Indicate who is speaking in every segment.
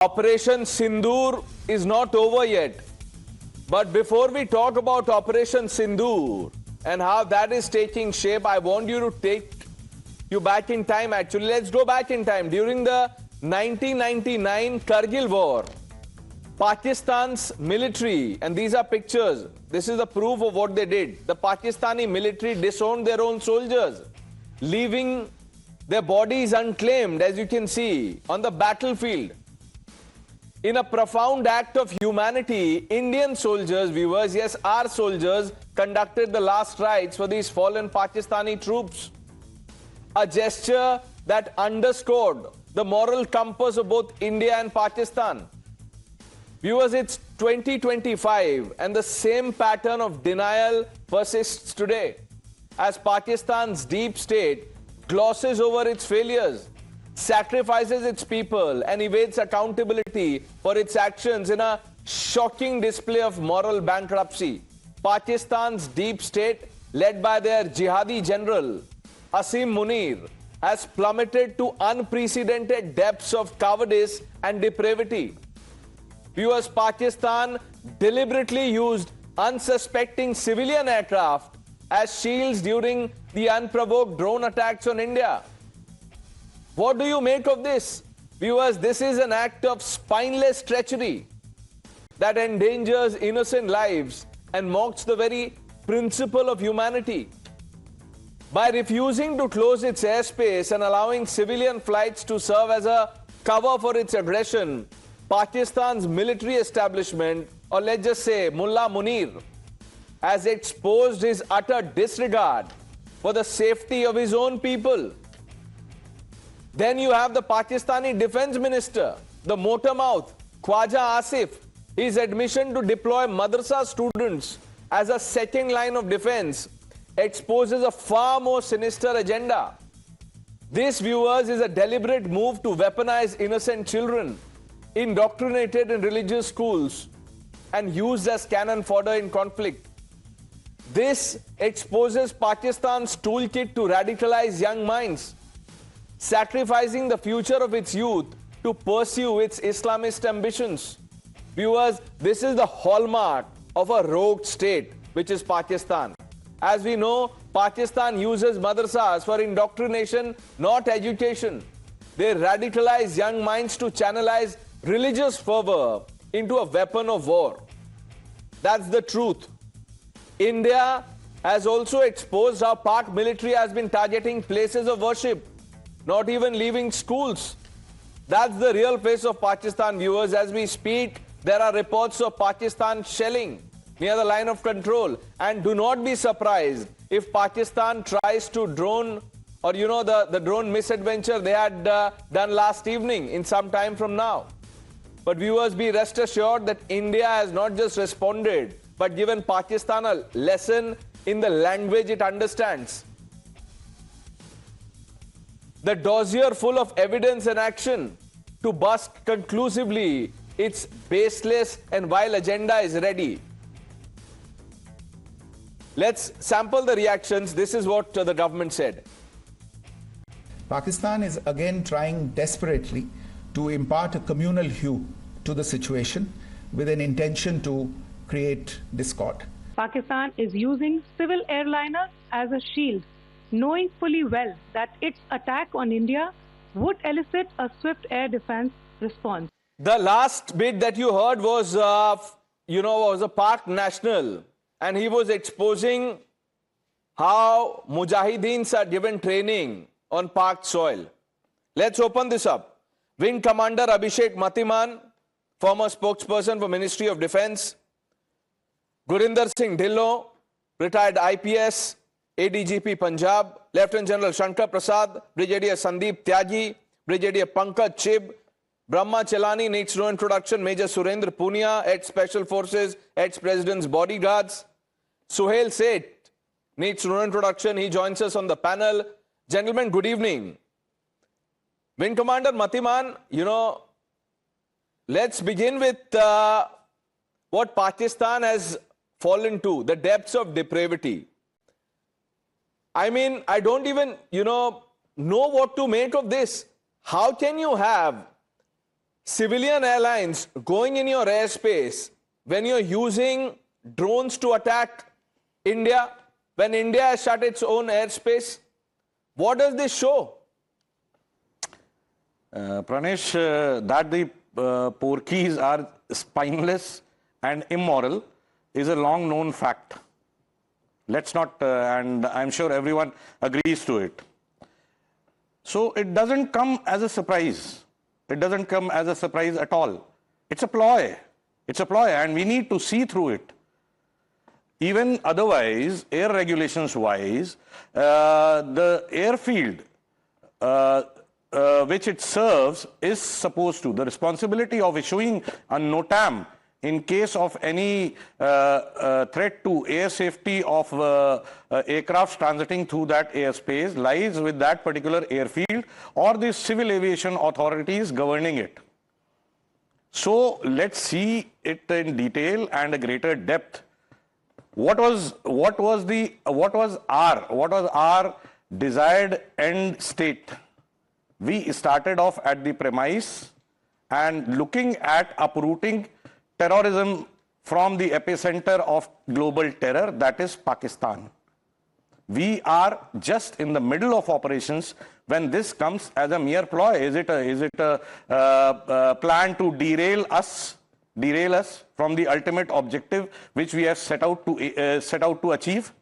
Speaker 1: Operation Sindoor is not over yet. But before we talk about Operation Sindoor and how that is taking shape, I want you to take you back in time. Actually, let's go back in time. During the 1999 Kargil War, Pakistan's military, and these are pictures, this is the proof of what they did. The Pakistani military disowned their own soldiers, leaving their bodies unclaimed, as you can see, on the battlefield. In a profound act of humanity, Indian soldiers, viewers, yes, our soldiers, conducted the last rites for these fallen Pakistani troops. A gesture that underscored the moral compass of both India and Pakistan. Viewers, it's 2025 and the same pattern of denial persists today as Pakistan's deep state glosses over its failures, sacrifices its people and evades accountability for its actions in a shocking display of moral bankruptcy. Pakistan's deep state, led by their Jihadi general, Asim Munir, has plummeted to unprecedented depths of cowardice and depravity. Viewers, Pakistan deliberately used unsuspecting civilian aircraft as shields during the unprovoked drone attacks on India. What do you make of this? Viewers, this is an act of spineless treachery that endangers innocent lives and mocks the very principle of humanity. By refusing to close its airspace and allowing civilian flights to serve as a cover for its aggression, Pakistan's military establishment, or let's just say Mullah Munir, has exposed his utter disregard for the safety of his own people. Then you have the Pakistani Defence Minister, the motor mouth, Khawaja Asif. His admission to deploy Madrassa students as a second line of defence exposes a far more sinister agenda. This, viewers, is a deliberate move to weaponize innocent children, indoctrinated in religious schools and used as cannon fodder in conflict. This exposes Pakistan's toolkit to radicalize young minds, sacrificing the future of its youth to pursue its Islamist ambitions. Viewers, this is the hallmark of a rogue state, which is Pakistan. As we know, Pakistan uses madrassas for indoctrination, not education. They radicalize young minds to channelize religious fervor into a weapon of war. That's the truth. India has also exposed how Pak military has been targeting places of worship, not even leaving schools. That's the real face of Pakistan, viewers. As we speak, there are reports of Pakistan shelling near the line of control. And do not be surprised if Pakistan tries to drone, or you know, the drone misadventure they had done last evening in some time from now. But viewers, be rest assured that India has not just responded, but given Pakistan a lesson in the language it understands. The dossier full of evidence and action to bust conclusively its baseless and vile agenda is ready. Let's sample the reactions. This is what the government said.
Speaker 2: Pakistan is again trying desperately to impart a communal hue to the situation with an intention to create discord.
Speaker 3: Pakistan is using civil airliners as a shield, knowing fully well that its attack on India would elicit a swift air defense response.
Speaker 1: The last bit that you heard was, was a Pak national, and he was exposing how Mujahideens are given training on Pak soil. Let's open this up. Wing Commander Abhishek Matiman, former spokesperson for Ministry of Defence. Gurinder Singh Dhillon, retired IPS, ADGP Punjab. Lieutenant General Shankar Prasad, Brigadier Sandeep Tyagi, Brigadier Pankaj Chib. Brahma Chelani needs no introduction. Major Surendra Punia, ex-Special Forces, ex-President's bodyguards. Suhail Seth needs no introduction. He joins us on the panel. Gentlemen, good evening. Wing Commander Matiman, let's begin with what Pakistan has fallen to, the depths of depravity. I mean, I don't even, know what to make of this. How can you have civilian airlines going in your airspace when you're using drones to attack India, when India has shut its own airspace? What does this show?
Speaker 4: Pranesh, that the Porkies are spineless and immoral is a long known fact. Let's not, and I'm sure everyone agrees to it. So it doesn't come as a surprise. It doesn't come as a surprise at all. It's a ploy. It's a ploy, and we need to see through it. Even otherwise, air regulations wise, the airfield which it serves is supposed to, the responsibility of issuing a NOTAM in case of any threat to air safety of aircrafts transiting through that airspace lies with that particular airfield or the civil aviation authorities governing it. So let's see it in detail and a greater depth. What was our desired end state? We started off at the premise and looking at uprooting terrorism from the epicenter of global terror, that is Pakistan. We are just in the middle of operations when this comes as a mere ploy. Is it a plan to derail us from the ultimate objective which we have set out to achieve?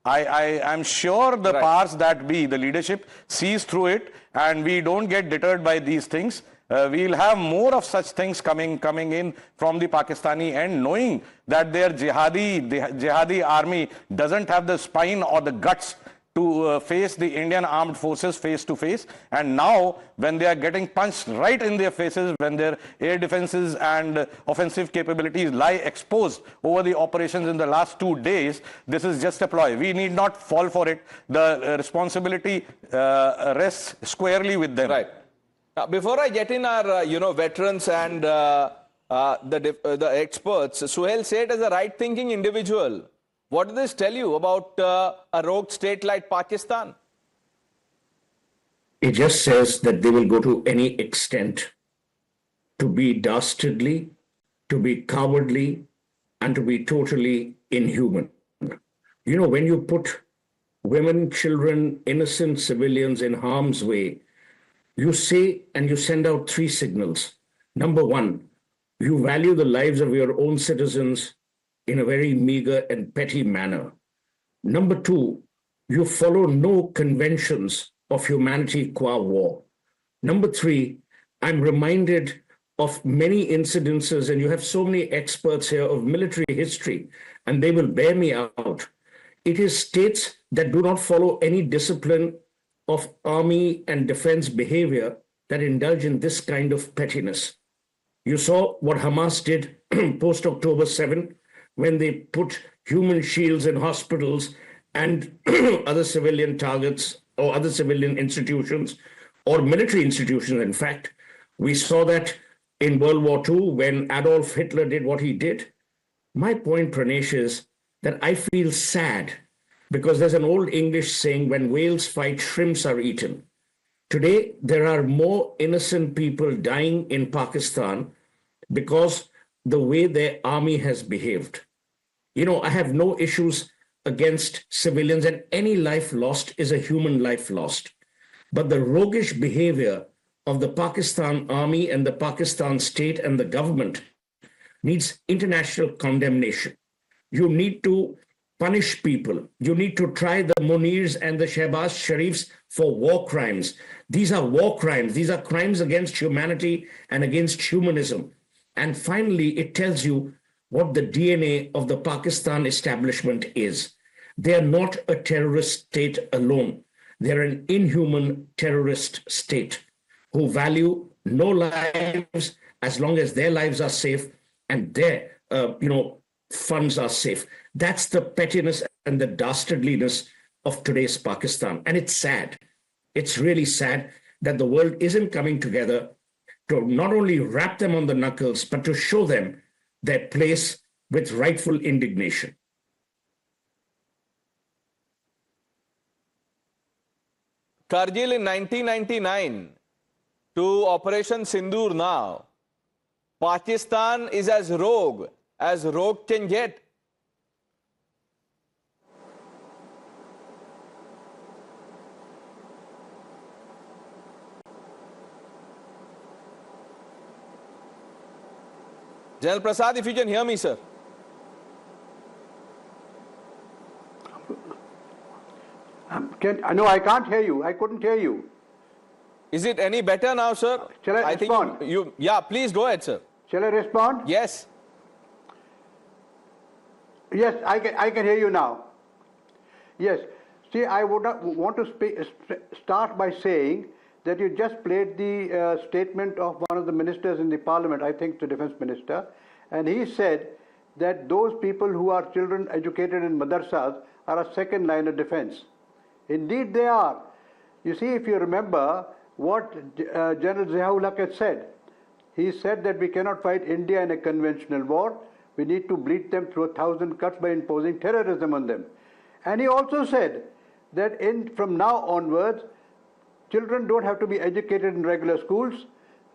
Speaker 4: I am sure the powers that be, the leadership, sees through it, and we don't get deterred by these things. We'll have more of such things coming in from the Pakistani end, knowing that their jihadi army doesn't have the spine or the guts to face the Indian armed forces face to face. And now, when they are getting punched right in their faces, when their air defenses and offensive capabilities lie exposed over the operations in the last 2 days, this is just a ploy. We need not fall for it. The responsibility rests squarely with them.
Speaker 1: Right. Before I get in our, veterans and the experts, Suhail Seth is a right-thinking individual. What does this tell you about a rogue state like Pakistan?
Speaker 5: It just says that they will go to any extent to be dastardly, to be cowardly, and to be totally inhuman. You know, when you put women, children, innocent civilians in harm's way, you say and you send out 3 signals. Number 1, you value the lives of your own citizens in a very meager and petty manner. Number 2, you follow no conventions of humanity qua war. Number 3, I'm reminded of many incidences, and you have so many experts here of military history, and they will bear me out. It is states that do not follow any discipline of army and defense behavior that indulge in this kind of pettiness. You saw what Hamas did post-October 7, when they put human shields in hospitals and other civilian targets or other civilian institutions or military institutions, in fact. We saw that in World War II when Adolf Hitler did what he did. My point, Pranesh, is that I feel sad because there's an old English saying, when whales fight, shrimps are eaten. Today, there are more innocent people dying in Pakistan because the way their army has behaved. You know, I have no issues against civilians, and any life lost is a human life lost. But the roguish behavior of the Pakistan army and the Pakistan state and the government needs international condemnation. You need to punish people. You need to try the Munirs and the Shehbaz Sharifs for war crimes. These are war crimes. These are crimes against humanity and against humanism. And finally, it tells you what the DNA of the Pakistan establishment is. They are not a terrorist state alone. They're an inhuman terrorist state who value no lives as long as their lives are safe and their funds are safe. That's the pettiness and the dastardliness of today's Pakistan. And it's sad. It's really sad that the world isn't coming together to not only rap them on the knuckles, but to show them their place with rightful indignation.
Speaker 1: Kargil in 1999, to Operation Sindoor now. Pakistan is as rogue can get. General Prasad, if you can hear me, sir.
Speaker 6: No, I can't hear you. I couldn't hear you.
Speaker 1: Is it any better now, sir?
Speaker 6: Shall I respond?
Speaker 1: Think yeah, please go ahead, sir.
Speaker 6: Shall I respond?
Speaker 1: Yes.
Speaker 6: Yes, I can hear you now. Yes. See, I would want to start by saying that you just played the statement of one of the ministers in the parliament, I think the Defence Minister, and he said that those people who are children educated in madrassas are a second line of defence. Indeed they are. You see, if you remember what General Ziaul had said, he said that we cannot fight India in a conventional war. We need to bleed them through 1,000 cuts by imposing terrorism on them. And he also said that from now onwards, children don't have to be educated in regular schools.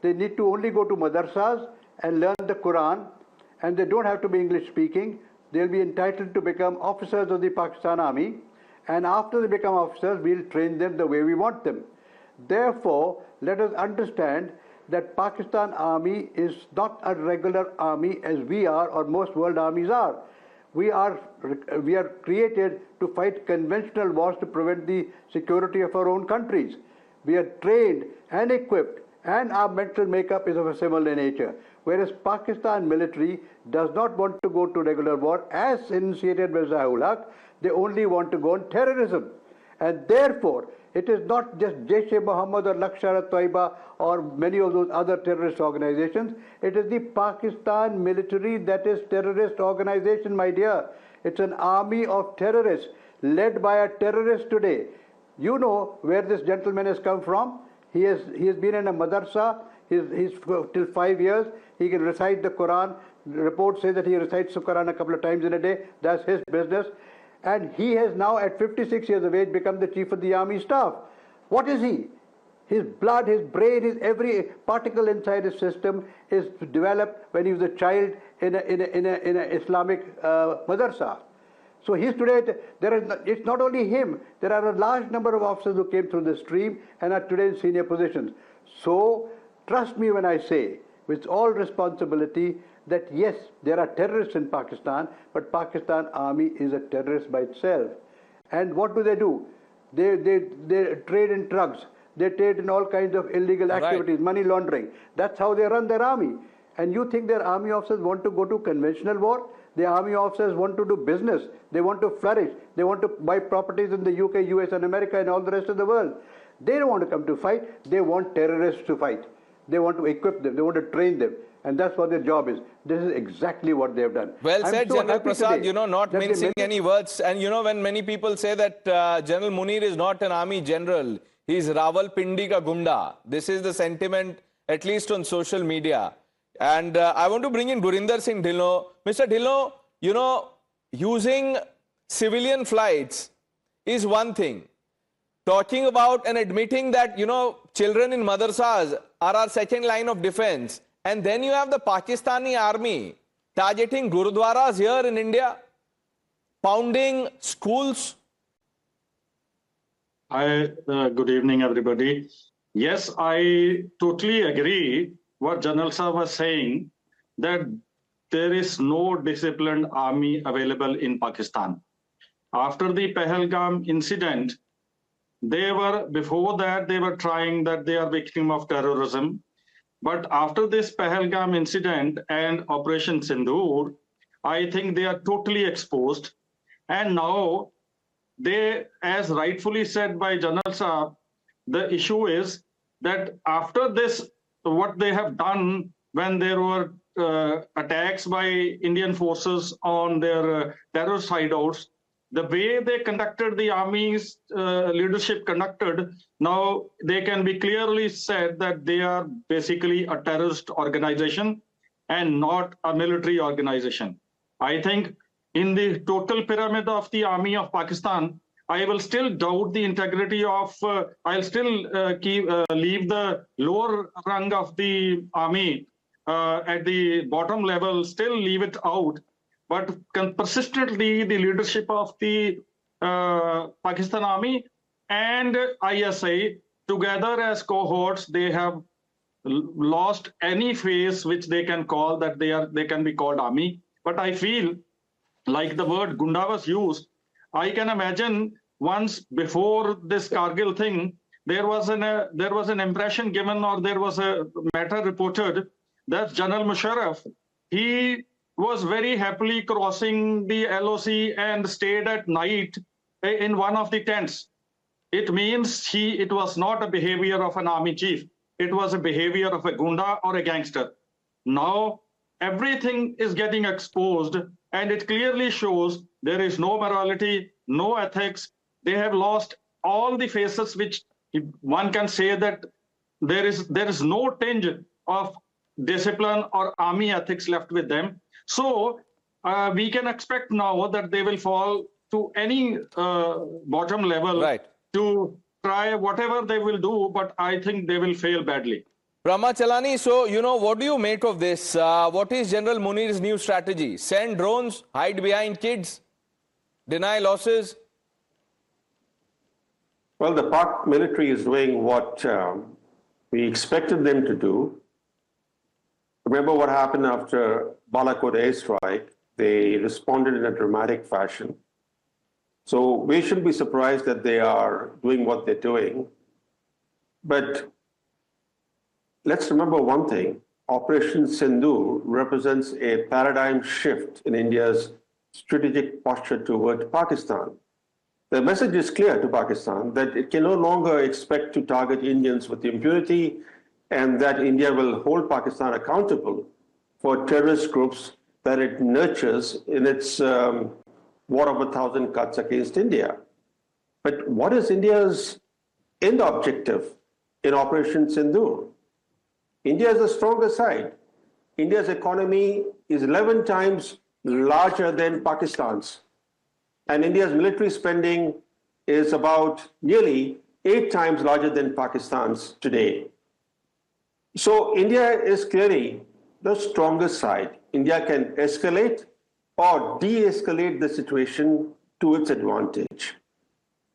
Speaker 6: They need to only go to madrassas and learn the Quran, and they don't have to be English speaking. They'll be entitled to become officers of the Pakistan Army, and after they become officers, we'll train them the way we want them. Therefore, let us understand that Pakistan Army is not a regular army as we are or most world armies are. We are created to fight conventional wars to prevent the security of our own countries. We are trained and equipped, and our mental makeup is of a similar nature. Whereas Pakistan military does not want to go to regular war as initiated by Ziaul Haq, they only want to go on terrorism. And therefore, it is not just Jaish-e-Mohammed or Lashkar-e-Taiba or many of those other terrorist organizations. It is the Pakistan military that is terrorist organization, my dear. It's an army of terrorists led by a terrorist today. You know where this gentleman has come from. He has been in a madrasa. He's till 5 years. He can recite the Quran. The report says that he recites the Quran a couple of times in a day. That's his business. And he has now, at 56 years of age, become the chief of the army staff. What is he? His blood, his brain, his every particle inside his system is developed when he was a child in a Islamic madrasa. So he's today, it's not only him, there are a large number of officers who came through the stream and are today in senior positions. So trust me when I say, with all responsibility, that yes, there are terrorists in Pakistan, but Pakistan Army is a terrorist by itself. And what do? They trade in drugs. They trade in all kinds of illegal activities, money laundering. That's how they run their army. And you think their army officers want to go to conventional war? Their army officers want to do business. They want to flourish. They want to buy properties in the UK, US and America and all the rest of the world. They don't want to come to fight. They want terrorists to fight. They want to equip them. They want to train them. And that's what their job is. This is exactly what they have done.
Speaker 1: Well said, General Prasad, not mincing any words. And when many people say that General Munir is not an army general, he's Rawalpindi ka gunda. This is the sentiment, at least on social media. And I want to bring in Gurinder Singh Dhillon. Mr. Dhillon, using civilian flights is one thing. Talking about and admitting that, children in madrasas are our second line of defense. And then you have the Pakistani army targeting gurudwaras here in India, pounding schools.
Speaker 7: Good evening, everybody. Yes, I totally agree what General Sir was saying, that there is no disciplined army available in Pakistan. After the Pahalgam incident, before that, they were trying that they are victim of terrorism. But after this Pahalgam incident and Operation Sindoor, I think they are totally exposed. And now they, as rightfully said by General Saab, the issue is that after this, what they have done when there were attacks by Indian forces on their terrorist hideouts, the way they conducted the army's leadership conducted, now they can be clearly said that they are basically a terrorist organization and not a military organization. I think in the total pyramid of the army of Pakistan, I will still doubt the integrity of, I'll still leave the lower rung of the army at the bottom level, still leave it out. But persistently, the leadership of the Pakistan Army and ISI, together as cohorts, they have lost any phase which they can call that they can be called army. But I feel like the word Gunda was used. I can imagine once before this Kargil thing, there was an impression given, or there was a matter reported that General Musharraf, he was very happily crossing the LOC and stayed at night in one of the tents. It means it was not a behavior of an army chief. It was a behavior of a Gunda or a gangster. Now, everything is getting exposed, and it clearly shows there is no morality, no ethics. They have lost all the faces which one can say that there is no tinge of discipline or army ethics left with them. So we can expect now that they will fall to any bottom level,
Speaker 1: right,
Speaker 7: to try whatever they will do, but I think they will fail badly.
Speaker 1: Brahma Chalani, so, what do you make of this? What is General Munir's new strategy? Send drones, hide behind kids, deny losses?
Speaker 8: Well, the Pak military is doing what we expected them to do. Remember what happened after Balakot airstrike? They responded in a dramatic fashion. So we shouldn't be surprised that they are doing what they're doing. But let's remember one thing. Operation Sindoor represents a paradigm shift in India's strategic posture toward Pakistan. The message is clear to Pakistan that it can no longer expect to target Indians with impunity, and that India will hold Pakistan accountable for terrorist groups that it nurtures in its war of 1,000 cuts against India. But what is India's end objective in Operation Sindoor? India is the stronger side. India's economy is 11 times larger than Pakistan's. And India's military spending is about nearly 8 times larger than Pakistan's today. So India is clearly the strongest side. India can escalate or de-escalate the situation to its advantage.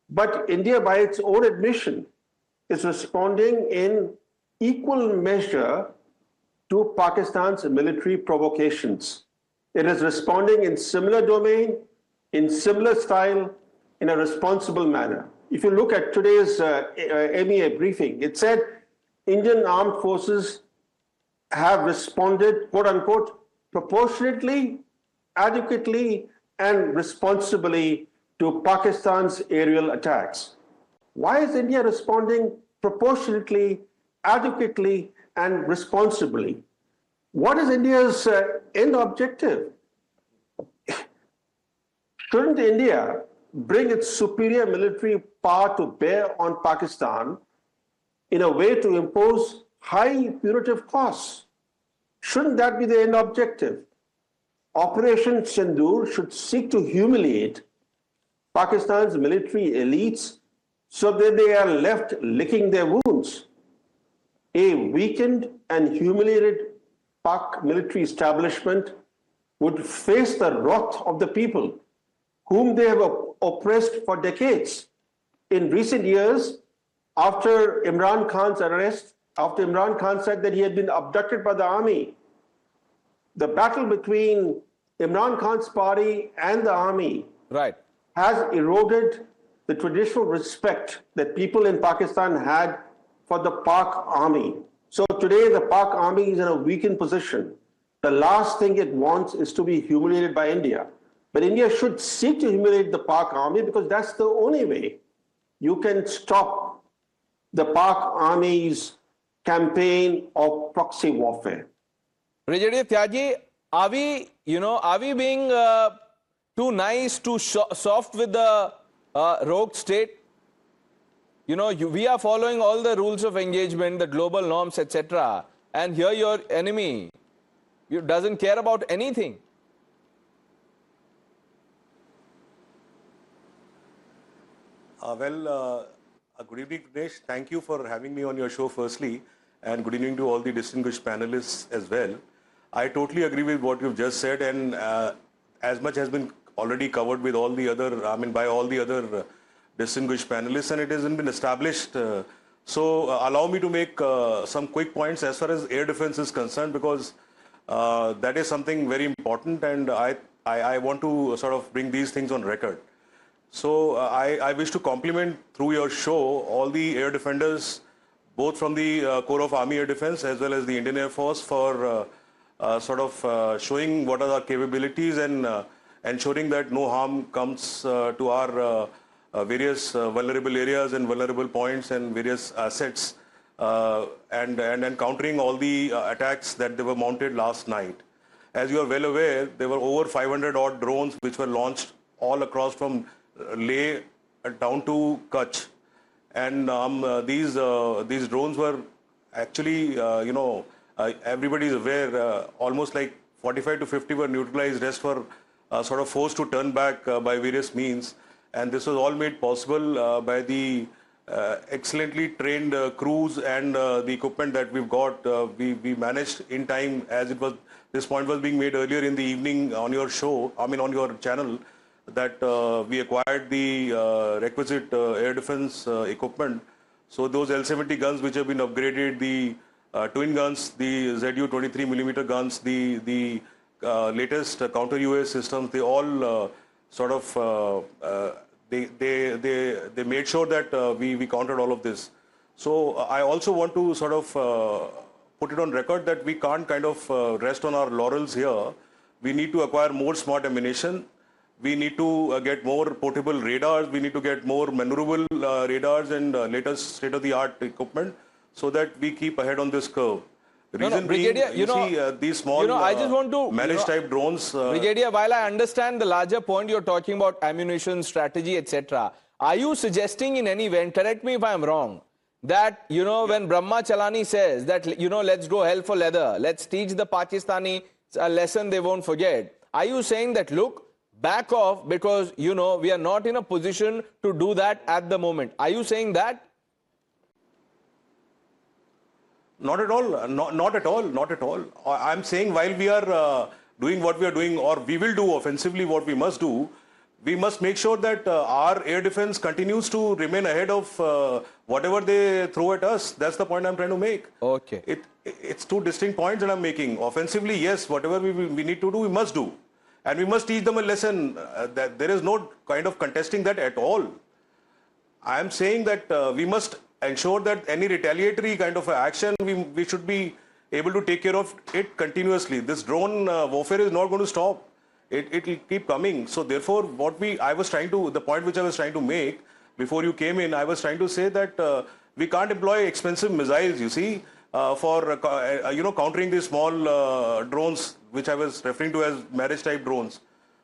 Speaker 8: But India, by its own admission, is responding in equal measure to Pakistan's military provocations. It is responding in similar domain, in similar style, in a responsible manner. If you look at today's MEA briefing, it said Indian armed forces have responded, quote unquote, proportionately, adequately, and responsibly to Pakistan's aerial attacks. Why is India responding proportionately, adequately, and responsibly? What is India's end objective? Shouldn't India bring its superior military power to bear on Pakistan in a way to impose high punitive costs? Shouldn't that be the end objective? Operation Sindoor should seek to humiliate Pakistan's military elites so that they are left licking their wounds. A weakened and humiliated Pak military establishment would face the wrath of the people whom they have oppressed for decades. In recent years, after Imran Khan's arrest, after Imran Khan said that he had been abducted by the army, the battle between Imran Khan's party and the army has eroded the traditional respect that people in Pakistan had for the Pak army. So today the Pak army is in a weakened position. The last thing it wants is to be humiliated by India. But India should seek to humiliate the Pak army, because that's the only way you can stop the Pak army's campaign of proxy warfare.
Speaker 1: Brigadier Tyagi, are we being too nice, too soft with the rogue state? We are following all the rules of engagement, the global norms, etc. And here your enemy doesn't care about anything.
Speaker 9: Good evening, Pranesh. Thank you for having me on your show, firstly, and good evening to all the distinguished panelists as well. I totally agree with what you've just said, and as much has been already covered with all the other, by all the other distinguished panelists, and it hasn't been established. Allow me to make some quick points as far as air defense is concerned, because that is something very important, and I want to sort of bring these things on record. So I wish to compliment through your show all the air defenders, both from the Corps of Army Air Defense as well as the Indian Air Force, for showing what are our capabilities and ensuring that no harm comes to our various vulnerable areas and vulnerable points and various assets, and countering all the attacks that they were mounted last night. As you are well aware, there were over 500 odd drones which were launched all across from Leh down to Kutch, and these drones were actually, everybody is aware, almost like 45 to 50 were neutralized. Rest were sort of forced to turn back by various means, and this was all made possible by the excellently trained crews and the equipment that we've got. We managed in time, as it was. This point was being made earlier in the evening on your show, on your channel, that we acquired the requisite air defense equipment. So those L-70 guns which have been upgraded, the twin guns, the ZU 23mm guns, the latest counter-UAS systems, they all they made sure that we countered all of this. So I also want to sort of put it on record that we can't kind of rest on our laurels here. We need to acquire more smart ammunition. We need to get more portable radars. We need to get more maneuverable radars and latest state-of-the-art equipment, so that we keep ahead on this curve. Reason being, these small
Speaker 1: I just want to,
Speaker 9: managed type drones.
Speaker 1: Brigadier, while I understand the larger point you're talking about, ammunition, strategy, etc., are you suggesting in any way, and correct me if I'm wrong, that, when Brahma Chalani says that, let's go hell for leather, let's teach the Pakistani a lesson they won't forget, are you saying that, look, back off, because, we are not in a position to do that at the moment? Are you saying that?
Speaker 9: Not at all. Not at all. Not at all. I'm saying while we are doing what we are doing, or we will do offensively what we must do, we must make sure that our air defense continues to remain ahead of whatever they throw at us. That's the point I'm trying to make.
Speaker 1: Okay.
Speaker 9: It's two distinct points that I'm making. Offensively, yes, whatever we need to do, we must do. And we must teach them a lesson. That there is no kind of contesting that at all. I am saying that we must ensure that any retaliatory kind of action, we should be able to take care of it continuously. This drone warfare is not going to stop. It will keep coming. So therefore, the point which I was trying to make before you came in, I was trying to say that we can't employ expensive missiles, you see, for countering these small drones, which I was referring to as marriage type drones.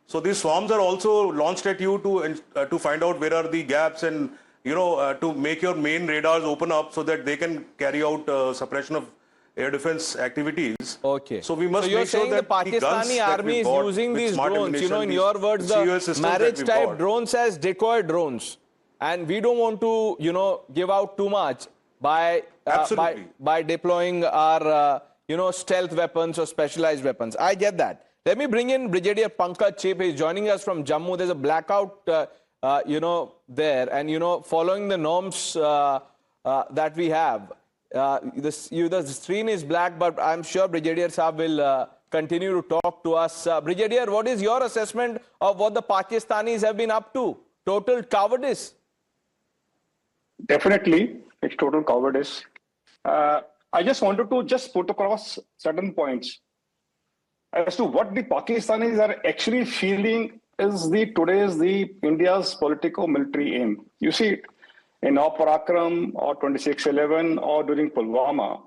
Speaker 9: So these swarms are also launched at you to find out where are the gaps, and to make your main radars open up so that they can carry out suppression of air defense activities.
Speaker 1: Okay.
Speaker 9: So we must
Speaker 1: you're
Speaker 9: make sure
Speaker 1: saying
Speaker 9: that
Speaker 1: the Pakistani army is using these drones, in your words, the marriage type drones as decoy drones. And we don't want to, give out too much by deploying our, stealth weapons or specialized weapons. I get that. Let me bring in Brigadier Pankaj Chip. He's joining us from Jammu. There's a blackout, there. And, following the norms that we have, the screen is black, but I'm sure Brigadier Saab will continue to talk to us. Brigadier, what is your assessment of what the Pakistanis have been up to? Total cowardice.
Speaker 10: Definitely, it's total cowardice. I just wanted to put across certain points as to what the Pakistanis are actually feeling is today's India's politico-military aim. You see, in Parakram or 2611 or during Pulwama,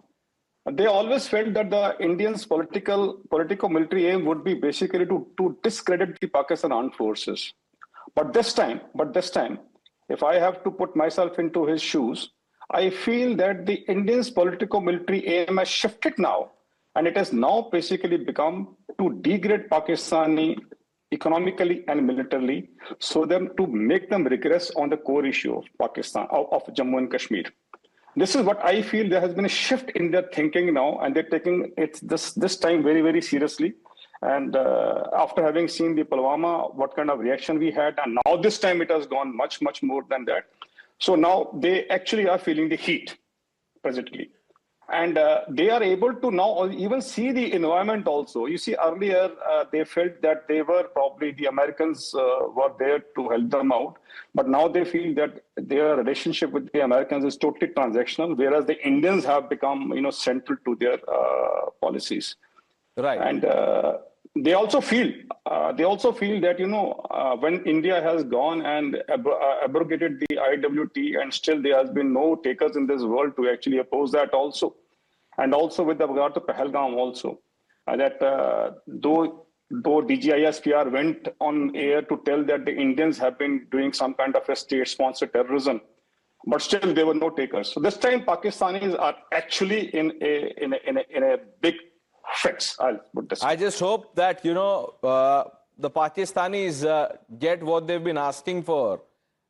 Speaker 10: they always felt that the Indians' politico-military aim would be basically to discredit the Pakistan armed forces. But this time, if I have to put myself into his shoes, I feel that the Indians' politico-military aim has shifted now, and it has now basically become to degrade Pakistani economically and militarily, so them to make them regress on the core issue of Pakistan, of Jammu and Kashmir. This is what I feel. There has been a shift in their thinking now, and they're taking it this time very, very seriously. And after having seen the Pulwama, what kind of reaction we had, and now this time it has gone much, much more than that. So now they actually are feeling the heat presently. And they are able to now even see the environment also. You see, earlier they felt that they were probably, the Americans were there to help them out. But now they feel that their relationship with the Americans is totally transactional, whereas the Indians have become, central to their policies.
Speaker 1: Right.
Speaker 10: And they also feel that, when India has gone and abrogated the IWT, and still there has been no takers in this world to actually oppose that also. And also with regard to Pahalgam also, that though DGISPR went on air to tell that the Indians have been doing some kind of a state-sponsored terrorism, but still there were no takers. So this time Pakistanis are actually in a big fix. I'll put this.
Speaker 1: I just hope that, the Pakistanis get what they've been asking for,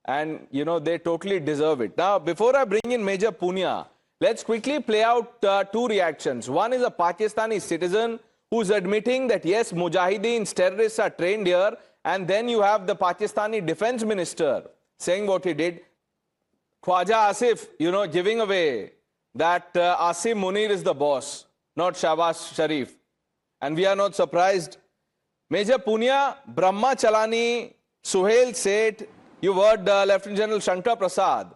Speaker 1: and, they totally deserve it. Now, before I bring in Major Punia, let's quickly play out two reactions. One is a Pakistani citizen who's admitting that, yes, Mujahideens, terrorists are trained here. And then you have the Pakistani Defence Minister saying what he did. Khawaja Asif, giving away that Asim Munir is the boss, not Shahbaz Sharif. And we are not surprised. Major Punia, Brahma Chalani, Suhail Seth, you heard Lieutenant General Shankar Prasad.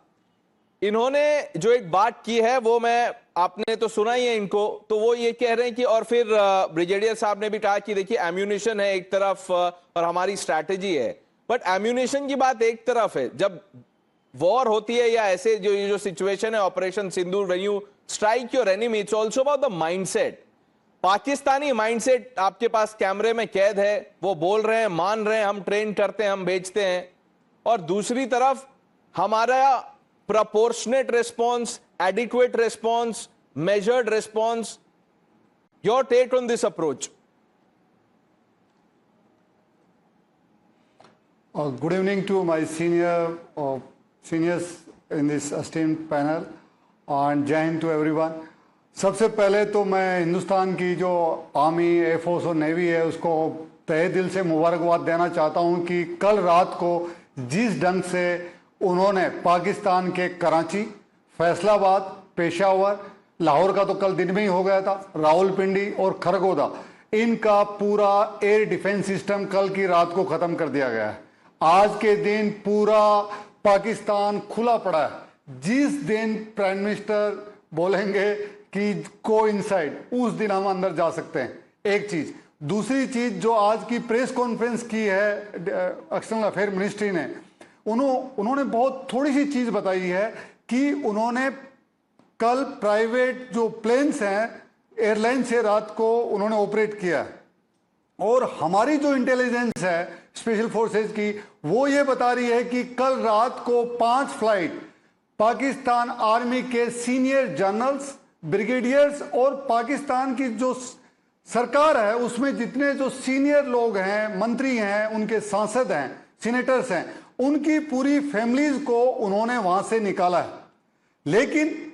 Speaker 1: इन्होंने जो एक बात की है वो आपने तो सुना ही है इनको, तो वो ये कह रहे हैं कि, और फिर ब्रिगेडियर साहब ने भी कहा कि देखिए एम्यूनिशन है एक तरफ और हमारी स्ट्रैटेजी है, बट एम्यूनिशन की बात एक तरफ है, जब वॉर होती है या ऐसे जो सिचुएशन है operation Sindoor, when you strike your enemy, it's also about the mindset. Pakistani mindset आपके पास कैमरे में कैद है, वो बोल रहे हैं, मान रहे हैं, हम ट्रेन करते हैं, हम बेचते हैं, और दूसरी तरफ हमारा proportionate response, adequate response, measured response. Your take on this approach?
Speaker 11: Good evening to my seniors in this esteemed panel, and Jai Hind to everyone. सबसे पहले तो मैं हिंदुस्तान की जो आर्मी, एयरफोर्स और नेवी है उसको तहे दिल से मुबारकबाद देना चाहता हूं कि कल रात को जिस ढंग से उन्होंने पाकिस्तान के कराची, फैसलाबाद, पेशावर, लाहौर का तो कल दिन में ही हो गया था, रावलपिंडी और खरगोदा, इनका पूरा एयर डिफेंस सिस्टम कल की रात को खत्म कर दिया गया है. आज के दिन पूरा पाकिस्तान खुला पड़ा है. जिस दिन प्राइम मिनिस्टर बोलेंगे कि गो इनसाइड, उस दिन हम अंदर जा सकते हैं. एक चीज. दूसरी चीज, जो आज की प्रेस कॉन्फ्रेंस की है एक्सटर्नल अफेयर मिनिस्ट्री ने, उन्होंने बहुत थोड़ी सी चीज बताई है कि उन्होंने कल प्राइवेट जो प्लेन्स हैं एयरलाइन से रात को उन्होंने ऑपरेट किया है, और हमारी जो इंटेलिजेंस है स्पेशल फोर्सेस की, वो ये बता रही है कि कल रात को 5 फ्लाइट पाकिस्तान आर्मी के सीनियर जनरल्स, ब्रिगेडियर्स और पाकिस्तान की जो सरकार है उसमें जितने जो सीनियर लोग हैं, मंत्री हैं, उनके सांसद हैं, सीनेटर्स हैं, उनकी पूरी फैमिलीज को उन्होंने वहां से निकाला है. लेकिन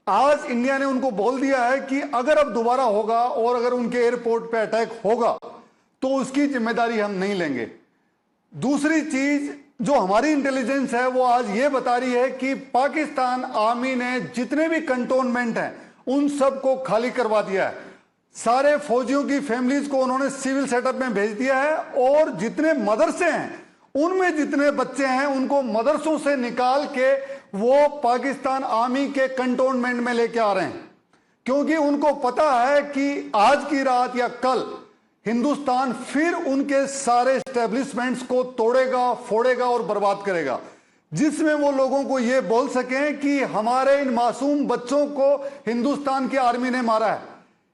Speaker 11: आज इंडिया ने उनको बोल दिया है कि अगर अब दोबारा होगा और अगर उनके एयरपोर्ट पे अटैक होगा तो उसकी जिम्मेदारी हम नहीं लेंगे. दूसरी चीज जो हमारी इंटेलिजेंस है वो आज ये बता रही है कि पाकिस्तान आर्मी ने जितने भी कंटोनमेंट हैं उन सब को खाली करवा दिया है. सारे फौजियों की फैमिलीज को उन्होंने सिविल सेटअप में भेज दिया है, और जितने मदरसे हैं उनमें जितने बच्चे हैं उनको मदरसों से निकाल के वो पाकिस्तान आर्मी के कंटोनमेंट में लेके आ रहे हैं, क्योंकि उनको पता है कि आज की रात या कल हिंदुस्तान फिर उनके सारे एस्टेब्लिशमेंट्स को तोड़ेगा, फोड़ेगा और बर्बाद करेगा, जिसमें वो लोगों को ये बोल सकें कि हमारे इन मासूम बच्चों को हिंदुस्तान की आर्मी ने मारा है.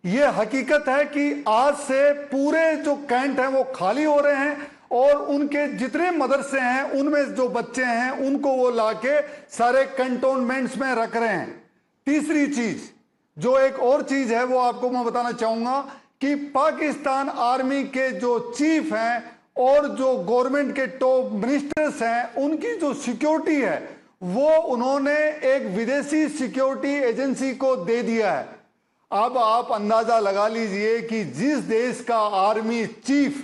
Speaker 11: ये हकीकत है कि आज से पूरे जो कैंट हैं वो खाली हो रहे हैं, और उनके जितने मदरसे हैं उनमें जो बच्चे हैं उनको वो लाके सारे कंटोनमेंट्स में रख रहे हैं. तीसरी चीज, जो एक और चीज है वो आपको मैं बताना चाहूंगा कि पाकिस्तान आर्मी के जो चीफ हैं और जो गवर्नमेंट के टॉप मिनिस्टर्स हैं उनकी जो सिक्योरिटी है वो उन्होंने एक विदेशी सिक्योरिटी एजेंसी को दे दिया है। अब आप अंदाजा लगा लीजिए कि जिस देश का आर्मी चीफ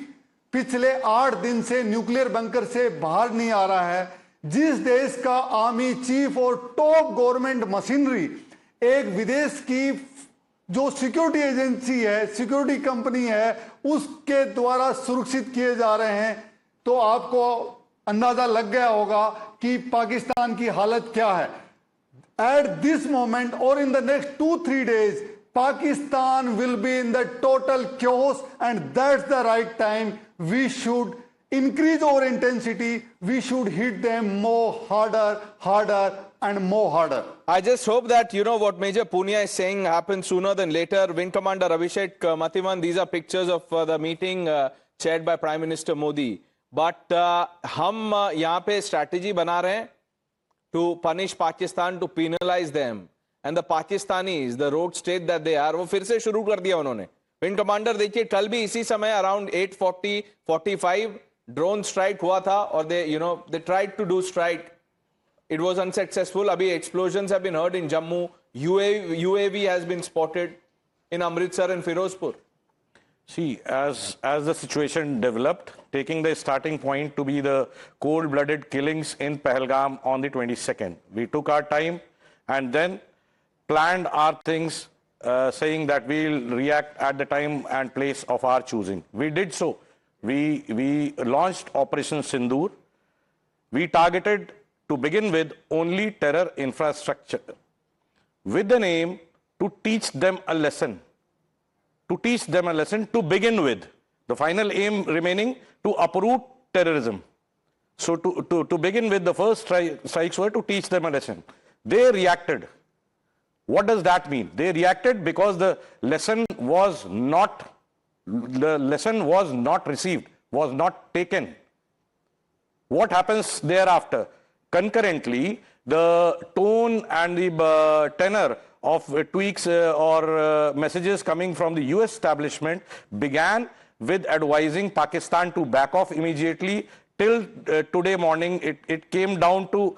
Speaker 11: पिछले 8 दिन से न्यूक्लियर बंकर से बाहर नहीं आ रहा है, जिस देश का आर्मी चीफ और टॉप गवर्नमेंट मशीनरी एक विदेश की जो सिक्योरिटी एजेंसी है, सिक्योरिटी कंपनी है, उसके द्वारा सुरक्षित किए जा रहे हैं, तो आपको अंदाजा लग गया होगा कि पाकिस्तान की हालत क्या है। एट दिस मोमेंट और in the next 2-3 days Pakistan will be in the total chaos, and that's the right time. We should increase our intensity. We should hit them more harder and more harder.
Speaker 1: I just hope that, you know, what Major Punia is saying happens sooner than later. Wing Commander Abhishek Matiman, these are pictures of the meeting chaired by Prime Minister Modi. But हम यहाँ पे strategy बना रहे हैं to punish Pakistan, to penalize them. And the Pakistanis, the rogue state that they are, वो फिर से शुरू कर दिया उन्होंने। विंग कमांडर देखिए, कल भी इसी समय अराउंड 8:40-45 ड्रोन स्ट्राइक हुआ था और they tried to do strike. It was unsuccessful. अभी explosions have been heard in Jammu. UAV has been spotted in Amritsar and Firozpur.
Speaker 4: See, as the situation developed, taking the starting point to be the cold-blooded killings in Pahalgam on the 22nd, we took our time and then planned our things, saying that we'll react at the time and place of our choosing. We did so. We launched Operation Sindoor. We targeted, to begin with, only terror infrastructure, with the aim to teach them a lesson. To teach them a lesson to begin with. The final aim remaining to uproot terrorism. So to begin with, the first strikes were to teach them a lesson. They reacted. What does that mean? They reacted because the lesson was not received, was not taken. What happens thereafter? Concurrently, the tone and the tenor of tweaks or messages coming from the US establishment began with advising Pakistan to back off immediately. Till today morning, it came down to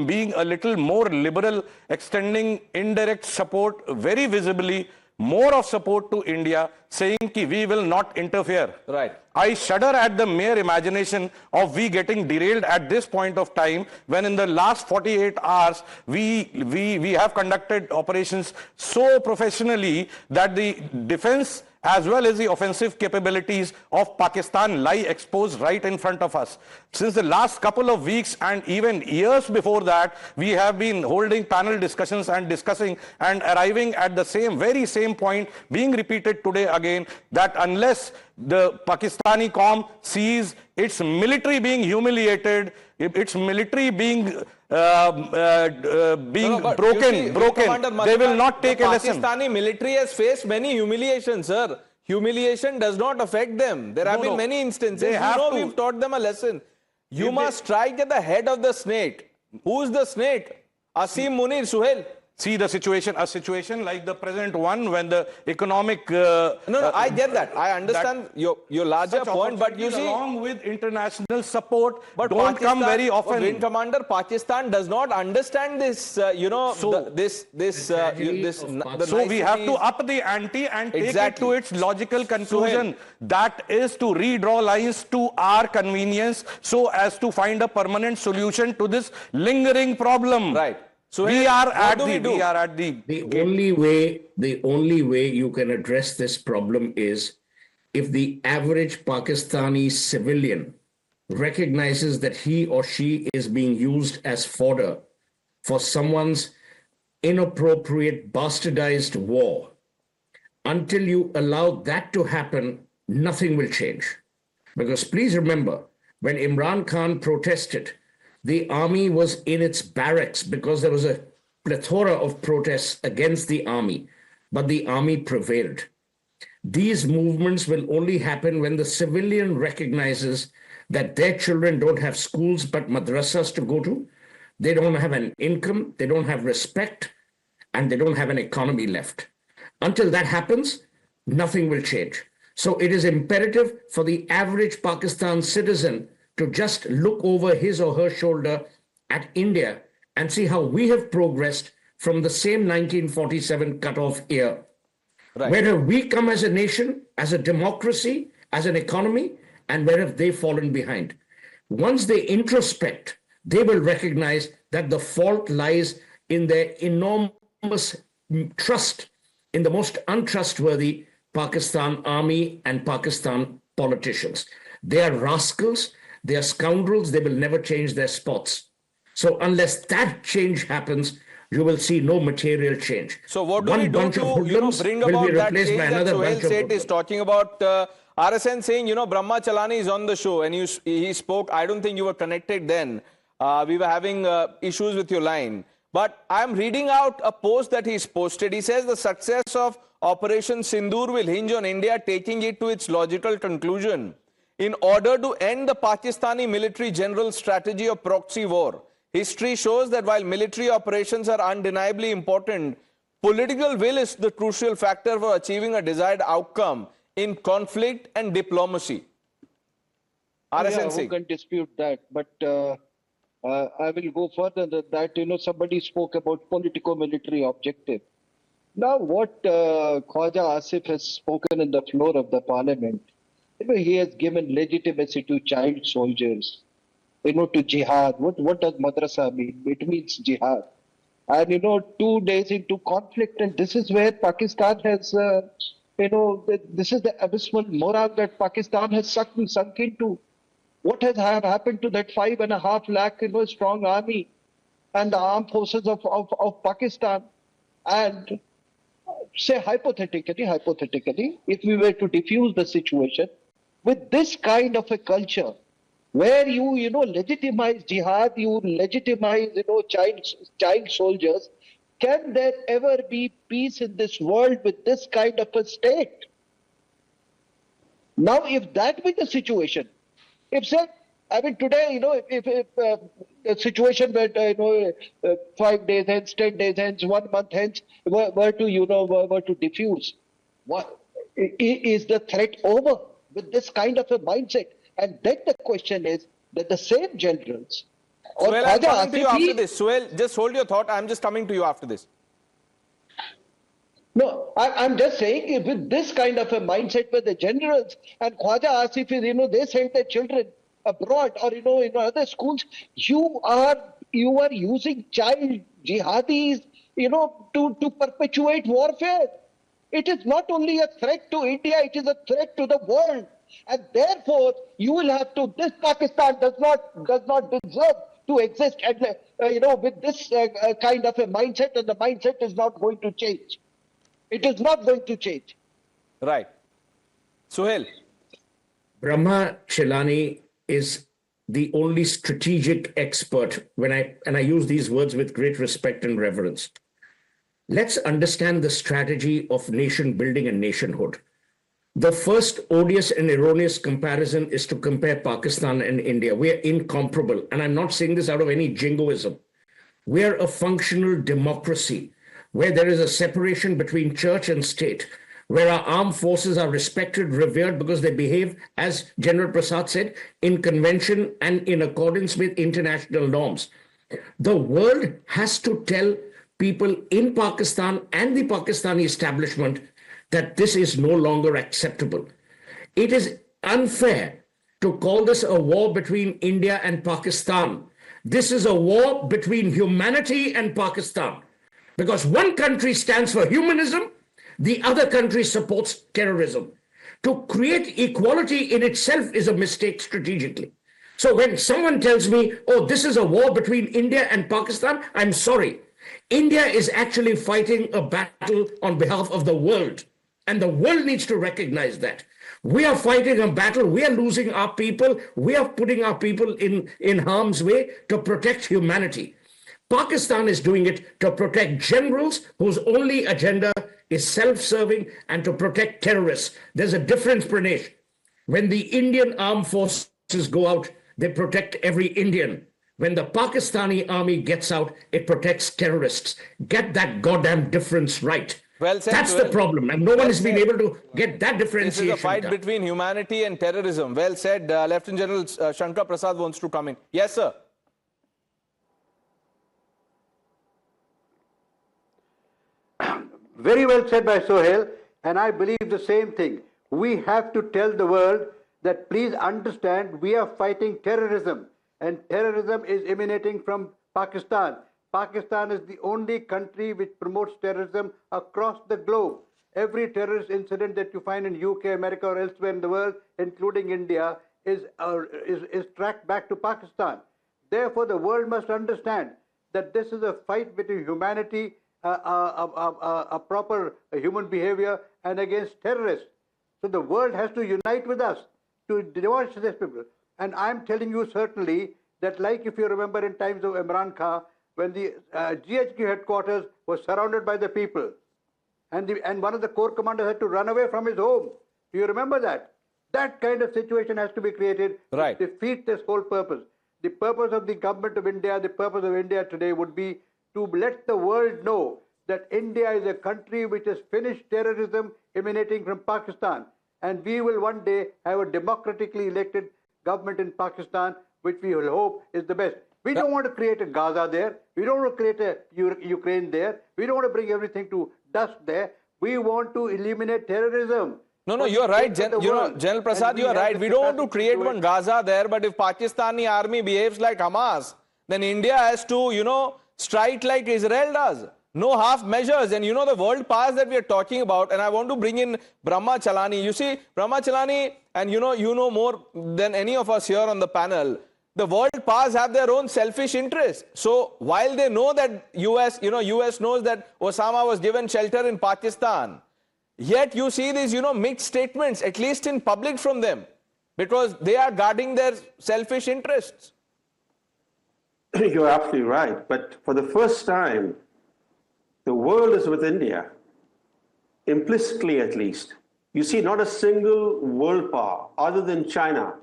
Speaker 4: being a little more liberal, extending indirect support very visibly, more of support to India, saying that we will not interfere.
Speaker 1: Right.
Speaker 4: I shudder at the mere imagination of we getting derailed at this point of time, when in the last 48 hours we have conducted operations so professionally that the defense as well as the offensive capabilities of Pakistan lie exposed right in front of us. Since the last couple of weeks and even years before that, we have been holding panel discussions and discussing and arriving at the very same point, being repeated today again, that unless the Pakistani Qaum sees its military being humiliated, its military being broken, they will not take a lesson.
Speaker 1: Pakistani military has faced many humiliations, sir. Humiliation does not affect them. There have been many instances. We've taught them a lesson. You must strike at the head of the snake. Who's the snake? Asim Munir Suhail.
Speaker 4: See the situation, a situation like the present one, when the economic...
Speaker 1: No, I get that. I understand your larger point, but you see...
Speaker 4: Along with international support,
Speaker 1: but
Speaker 4: don't come very often.
Speaker 1: Wing Commander, Pakistan does not understand this, so we
Speaker 4: have to up the ante and take it to its logical conclusion. That is to redraw lines to our convenience so as to find a permanent solution to this lingering problem.
Speaker 1: Right. So
Speaker 4: the
Speaker 5: only way you can address this problem is if the average Pakistani civilian recognizes that he or she is being used as fodder for someone's inappropriate, bastardized war. Until you allow that to happen, nothing will change. Because please remember, when Imran Khan protested, the army was in its barracks because there was a plethora of protests against the army, but the army prevailed. These movements will only happen when the civilian recognizes that their children don't have schools but madrassas to go to, they don't have an income, they don't have respect, and they don't have an economy left. Until that happens, nothing will change. So it is imperative for the average Pakistan citizen to just look over his or her shoulder at India and see how we have progressed from the same 1947 cutoff year.
Speaker 1: Right.
Speaker 5: Where have we come as a nation, as a democracy, as an economy, and where have they fallen behind? Once they introspect, they will recognize that the fault lies in their enormous trust in the most untrustworthy Pakistan army and Pakistan politicians. They are rascals, they are scoundrels, they will never change their spots. So unless that change happens, you will see no material change.
Speaker 1: So what do we do to bring about that change that Sohail Seth is talking about? RSN saying, Brahma Chalani is on the show and he spoke. I don't think you were connected then. We were having issues with your line. But I'm reading out a post that he's posted. He says the success of Operation Sindoor will hinge on India taking it to its logical conclusion. In order to end the Pakistani military general strategy of proxy war, history shows that while military operations are undeniably important, political will is the crucial factor for achieving a desired outcome in conflict and diplomacy. RSN
Speaker 12: Who can dispute that? But I will go further than that. Somebody spoke about politico-military objective. Now, what Khawaja Asif has spoken in the floor of the parliament, he has given legitimacy to child soldiers, to jihad. What does Madrassa mean? It means jihad. And, 2 days into conflict, and this is where Pakistan has, this is the abysmal moral that Pakistan has sunk into. What has happened to that 5.5 lakh, strong army and the armed forces of Pakistan? And say hypothetically, if we were to diffuse the situation with this kind of a culture, where you legitimize jihad, you legitimize child soldiers, can there ever be peace in this world with this kind of a state? Now, if that be the situation, today, if the situation where 5 days hence, 10 days hence, 1 month hence were to diffuse, what is the threat over with this kind of a mindset? And then the question is that the same generals.
Speaker 1: Suhail, I'm coming to you after this. Suhail, just hold your thought. I'm just coming to you after this.
Speaker 12: No, I'm just saying, with this kind of a mindset where the generals and Khawaja Asif is, they send their children abroad or, in other schools, you are using child jihadis, to perpetuate warfare. It is not only a threat to India, it is a threat to the world. And therefore, you will have to, this Pakistan does not deserve to exist, and, with this kind of a mindset, and the mindset is not going to change. It is not going to change.
Speaker 1: Right. Suhail.
Speaker 5: Brahma Chalani is the only strategic expert, and I use these words with great respect and reverence. Let's understand the strategy of nation building and nationhood. The first odious and erroneous comparison is to compare Pakistan and India. We are incomparable. And I'm not saying this out of any jingoism. We're a functional democracy where there is a separation between church and state, where our armed forces are respected, revered, because they behave, as General Prasad said, in convention and in accordance with international norms. The world has to tell people in Pakistan and the Pakistani establishment that this is no longer acceptable. It is unfair to call this a war between India and Pakistan. This is a war between humanity and Pakistan, because one country stands for humanism, the other country supports terrorism. To create equality in itself is a mistake strategically. So when someone tells me, oh, this is a war between India and Pakistan, I'm sorry. India is actually fighting a battle on behalf of the world. And the world needs to recognize that. We are fighting a battle. We are losing our people. We are putting our people in harm's way to protect humanity. Pakistan is doing it to protect generals whose only agenda is self-serving and to protect terrorists. There's a difference, Pranesh. When the Indian armed forces go out, they protect every Indian. When the Pakistani army gets out, it protects terrorists. Get that goddamn difference right.
Speaker 1: Well said.
Speaker 5: That's the problem, and no one has been able to get that differentiation.
Speaker 1: This is a fight
Speaker 5: done.
Speaker 1: between humanity and terrorism. Well said. Lieutenant General Shankar Prasad wants to come in. Yes, sir.
Speaker 6: Very well said by Sohail, and I believe the same thing. We have to tell the world that please understand we are fighting terrorism, and terrorism is emanating from Pakistan. Pakistan is the only country which promotes terrorism across the globe. Every terrorist incident that you find in UK, America, or elsewhere in the world, including India, is tracked back to Pakistan. Therefore, the world must understand that this is a fight between humanity, a proper human behavior, and against terrorists. So the world has to unite with us to demolish these people. And I'm telling you certainly that, like if you remember in times of Imran Khan, when the GHQ headquarters was surrounded by the people, and one of the corps commanders had to run away from his home. Do you remember that? That kind of situation has to be created to defeat this whole purpose. The purpose of the government of India, the purpose of India today would be to let the world know that India is a country which has finished terrorism emanating from Pakistan. And we will one day have a democratically elected government in Pakistan, which we will hope is the best. We don't want to create a Gaza there. We don't want to create a Ukraine there. We don't want to bring everything to dust there. We want to eliminate terrorism.
Speaker 1: No, you're right. General Prasad, you're right. We don't want to create one Gaza there, but if Pakistani army behaves like Hamas, then India has to, strike like Israel does. No half measures. And the world powers that we are talking about, and I want to bring in Brahma Chalani. You see, Brahma Chalani, and you know more than any of us here on the panel, the world powers have their own selfish interests. So while they know that US knows that Osama was given shelter in Pakistan, yet you see these, mixed statements, at least in public from them, because they are guarding their selfish interests.
Speaker 8: You're absolutely right. But for the first time, the world is with India, implicitly at least. You see, not a single world power other than China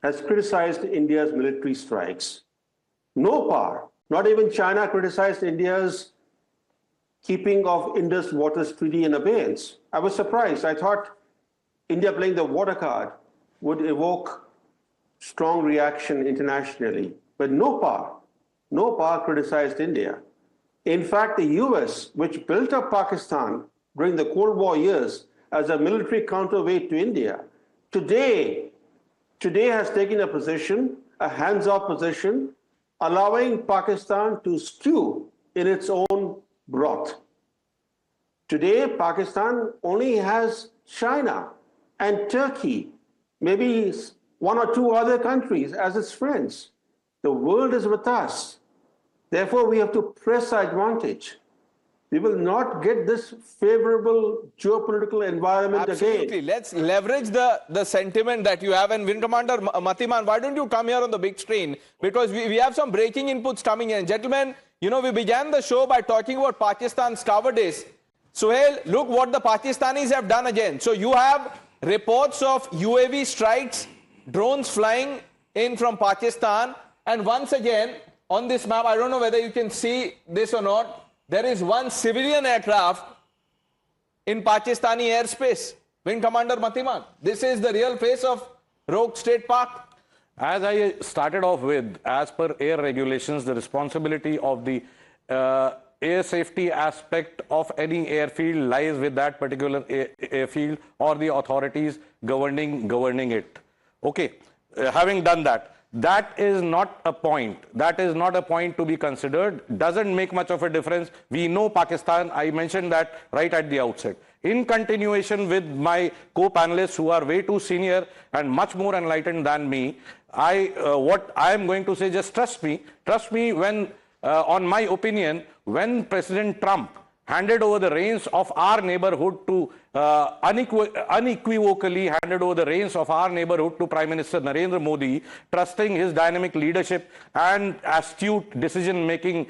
Speaker 8: has criticized India's military strikes. No power, not even China, criticized India's keeping of Indus Waters Treaty in abeyance. I was surprised. I thought India playing the water card would evoke strong reaction internationally. But no power criticized India. In fact, the US, which built up Pakistan during the Cold War years as a military counterweight to India, today has taken a position, a hands-off position, allowing Pakistan to stew in its own broth. Today, Pakistan only has China and Turkey, maybe one or two other countries as its friends. The world is with us. Therefore, we have to press our advantage. We will not get this favorable geopolitical environment
Speaker 1: Absolutely.
Speaker 8: again.
Speaker 1: Let's leverage the sentiment that you have. And Wing Commander Matiman, why don't you come here on the big screen? Because we have some breaking inputs coming in. Gentlemen, we began the show by talking about Pakistan's cowardice. Suhail, look what the Pakistanis have done again. So you have reports of UAV strikes, drones flying in from Pakistan. And once again, on this map, I don't know whether you can see this or not, there is one civilian aircraft in Pakistani airspace. Wing Commander Matiman, this is the real face of Rogue State Park.
Speaker 4: As I started off with, as per air regulations, the responsibility of the air safety aspect of any airfield lies with that particular airfield or the authorities governing it. Okay, having done that, that is not a point. That is not a point to be considered. Doesn't make much of a difference. We know Pakistan. I mentioned that right at the outset. In continuation with my co-panelists who are way too senior and much more enlightened than me, what I am going to say, just trust me when, on my opinion, when President Trump handed over the reins of our neighborhood to, unequivocally handed over the reins of our neighborhood to Prime Minister Narendra Modi, trusting his dynamic leadership and astute decision-making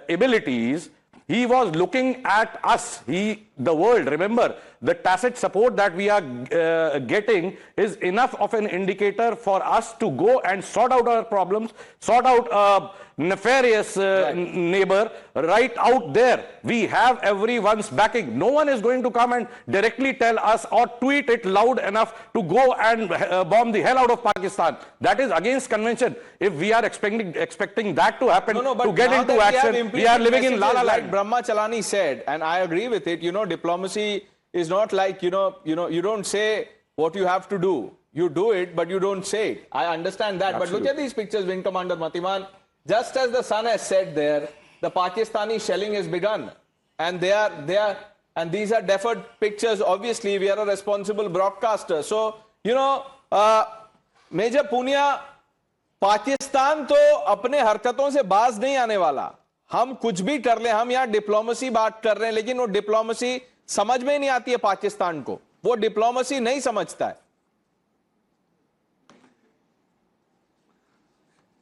Speaker 4: abilities, he was looking at us. He the world. Remember, the tacit support that we are getting is enough of an indicator for us to go and sort out our problems, sort out a nefarious neighbor right out there. We have everyone's backing. No one is going to come and directly tell us or tweet it loud enough to go and bomb the hell out of Pakistan. That is against convention. If we are expecting that to happen, to get into action, we are living in La La Land.
Speaker 1: Like Brahma Chalani said, and I agree with it, diplomacy is not like, you don't say what you have to do. You do it, but you don't say it. I understand that. Absolutely. But look at these pictures, Wing Commander Matiman. Just as the sun has set there, the Pakistani shelling has begun. And and these are deferred pictures. Obviously, we are a responsible broadcaster. So, Major Punia, Pakistan तो अपने हरकतों से बाज नहीं आने वाला. हम कुछ भी कर ले, हम यहाँ डिप्लोमेसी बात कर रहे हैं, लेकिन वो डिप्लोमेसी समझ में नहीं आती है पाकिस्तान को. वो डिप्लोमेसी नहीं समझता है.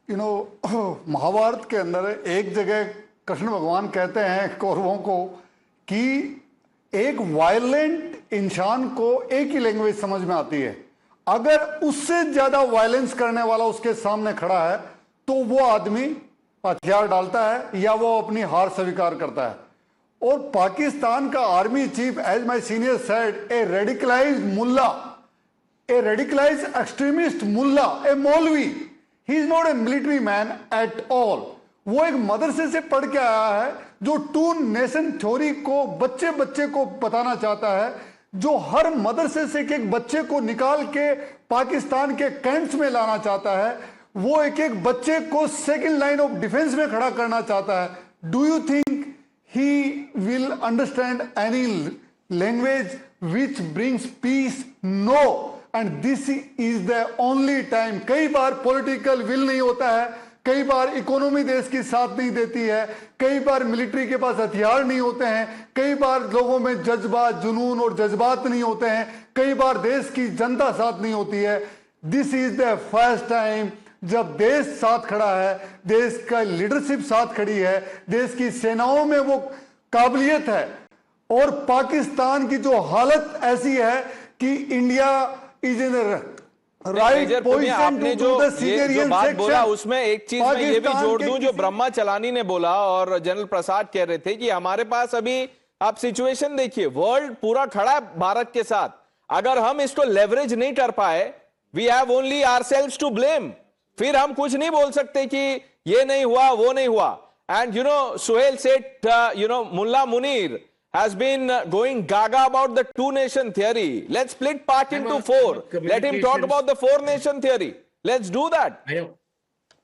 Speaker 11: महाभारत के अंदर एक जगह कृष्ण भगवान कहते हैं कौरवों को कि एक वायलेंट इंसान को एक ही लैंग्वेज समझ में आती है. अगर उससे ज्यादा वायलेंस करने वाला उसके सामने खड़ा है तो वो आदमी हथियार डालता है या वो अपनी हार स्वीकार करता है. और पाकिस्तान का army chief, as my senior said, a radicalised मुल्ला, ए रेडिकलाइज्ड एक्सट्रीमिस्ट मुल्ला, ए मौलवी. He is not a military man at all. वो एक मदरसे से पढ़ के आया है जो टू नेशन थ्योरी को बच्चे बच्चे को बताना चाहता है, जो हर मदरसे से एक बच्चे को निकाल के पाकिस्तान के कैंप्स में लाना चाहता है. वो एक एक बच्चे को सेकंड लाइन ऑफ डिफेंस में खड़ा करना चाहता है. Do you think he will understand any language which brings peace? No. And this is the only time. कई बार पॉलिटिकल विल नहीं होता है, कई बार इकोनॉमी देश की साथ नहीं देती है, कई बार मिलिट्री के पास हथियार नहीं होते हैं, कई बार लोगों में जज्बात, जुनून और जज्बात नहीं होते हैं, कई बार देश की जनता साथ नहीं होती है. This is the first time जब देश साथ खड़ा है, देश का लीडरशिप साथ खड़ी है, देश की सेनाओं में वो काबिलियत है. और पाकिस्तान की जो हालत ऐसी है कि India is in right position to the Syrian
Speaker 1: बात बोला उसमें एक चीज मैं ये भी जोड़ दूं जो ब्रह्मा चलानी ने बोला और जनरल प्रसाद कह रहे थे कि हमारे पास अभी आप सिचुएशन देखिए, वर्ल्ड पूरा खड़ा है भारत के साथ. अगर हम इसको लेवरेज नहीं कर पाए, we have only ourselves to blame. फिर हम कुछ नहीं बोल सकते कि ये नहीं हुआ, वो नहीं हुआ. एंड सुहेल सेठ, मुल्ला Munir has been going gaga about the two-nation theory. Let's split Pak into four. Let him talk about the four-nation theory. Let's do that.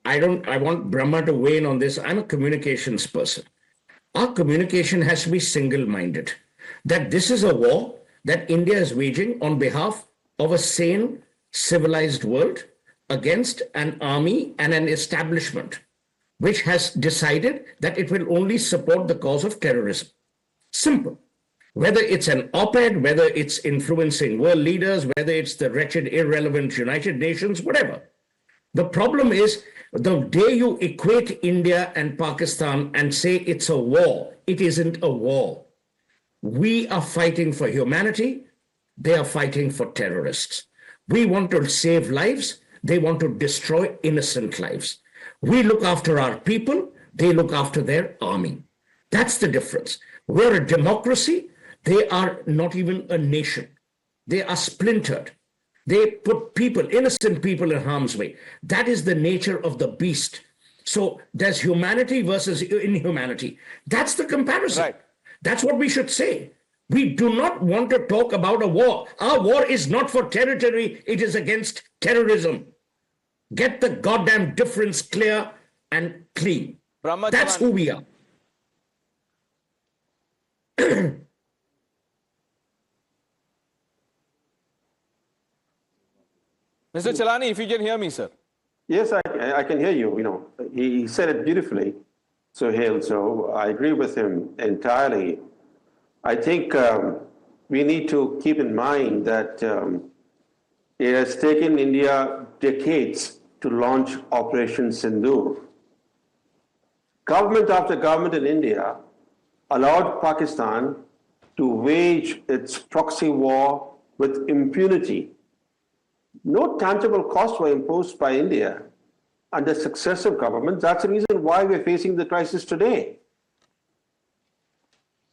Speaker 5: I want Brahma to weigh in on this. I'm a communications person. Our communication has to be single-minded. That this is a war that India is waging on behalf of a sane, civilized world against an army and an establishment which has decided that it will only support the cause of terrorism. Simple. Whether it's an op-ed, whether it's influencing world leaders, whether it's the wretched, irrelevant United Nations, whatever. The problem is the day you equate India and Pakistan and say it's a war, it isn't a war. We are fighting for humanity. They are fighting for terrorists. We want to save lives. They want to destroy innocent lives. We look after our people. They look after their army. That's the difference. We're a democracy. They are not even a nation. They are splintered. They put people, innocent people, in harm's way. That is the nature of the beast. So there's humanity versus inhumanity. That's the comparison.
Speaker 1: Right.
Speaker 5: That's what we should say. We do not want to talk about a war. Our war is not for territory. It is against terrorism. Get the goddamn difference clear and clean. That's who we are.
Speaker 1: Mr. Chalani, if you can hear me, sir.
Speaker 8: Yes, I can hear you. He said it beautifully, Sohail, so I agree with him entirely. I think we need to keep in mind that it has taken India decades to launch Operation Sindoor. Government after government in India allowed Pakistan to wage its proxy war with impunity. No tangible costs were imposed by India under successive governments. That's the reason why we're facing the crisis today.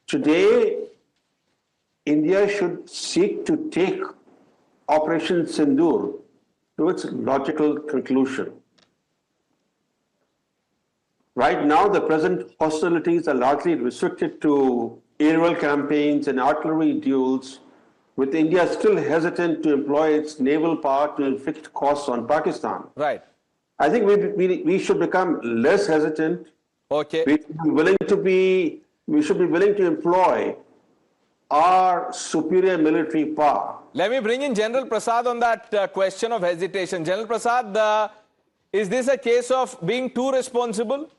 Speaker 8: Today, India should seek to take Operation Sindoor to its logical conclusion. Right now, the present hostilities are largely restricted to aerial campaigns and artillery duels, with India still hesitant to employ its naval power to inflict costs on Pakistan.
Speaker 1: Right.
Speaker 8: I think we should become less hesitant.
Speaker 1: Okay.
Speaker 8: We should be willing to employ our superior military power.
Speaker 1: Let me bring in General Prasad on that question of hesitation. General Prasad, is this a case of being too responsible?